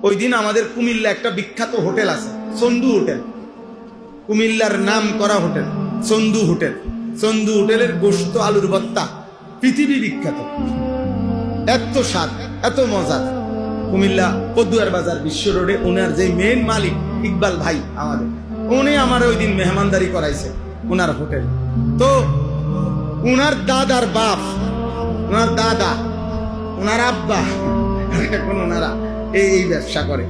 ওই দিন আমাদের কুমিল্লা একটা বিখ্যাত হোটেল আছে, চন্দু হোটেল। কুমিল্লার নাম করা হোটেল চন্দু হোটেল। চন্দু হোটেলের গোশত আলুর ভর্তা পৃথিবী বিখ্যাত, এত স্বাদ, এত মজা। কুমিল্লা পদুয়ার বাজার বিশ্ব রোডে ওনার যে মেন মালিক ইকবাল ভাই আমাদের, উনি আমার ওই দিন মেহমানদারি করাইছে ওনার হোটেল। তো ওনার দাদার বাপ, ওনার দাদা, ওনার আব্বা, এখন ওনারা এই ব্যবসা করে।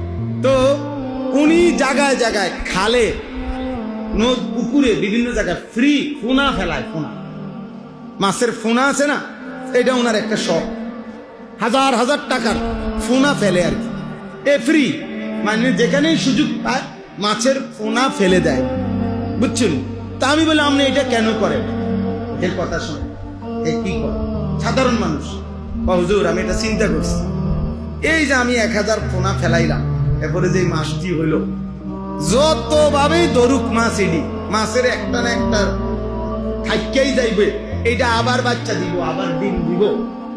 তো উনি জায়গায় জায়গায় খালে, নদ, পুকুরে, বিভিন্ন জায়গায় ফ্রি ফোনা ফেলায়। ফোনা, মাছের ফোনা আছে না, এটা ওনার একটা শখ। হাজার হাজার টাকার ফোনা ফেলে আর কি, এ ফ্রি, মানে যেখানেই সুযোগ পায় মাছের ফোনা ফেলে দেয়, বুঝছেন? তা আমি বলি, আপনি এটা কেন করেন? এর কথা শুনে কি করে সাধারণ মানুষ, হুজুর আমি এটা চিন্তা করছি, এই যে আমি 1000 ফোনা ফেলাইলাম, এরপরে যে মাছটি হইল, যতভাবেই ধরুক মাছ, এডি মাছের একটা না একটা থাইকেই যাইবে, এটা আবার বাচ্চা দিব, আবার ডিম দিব।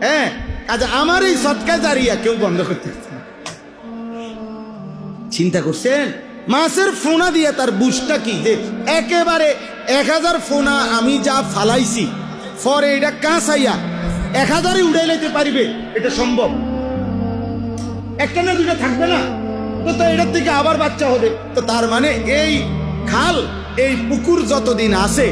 হ্যাঁ, আচ্ছা, আমার এই সৎকা জারিয়া কেউ বন্ধ করতে পারছে না। চিন্তা করছেন মাছের ফোনা দিয়ে তার বুঝটা কি, যে একেবারে 1000 ফোনা আমি যা ফালাইছি, পরে এটা কাঁচাইয়া 1000 উড়াই লাইতে পারিবে, এটা সম্ভব? একটা না দুটা থাকবে না, তো এটার থেকে আবার বাচ্চা হবে। তো তার মানে এই খাল, এই পুকুর যতদিন আছে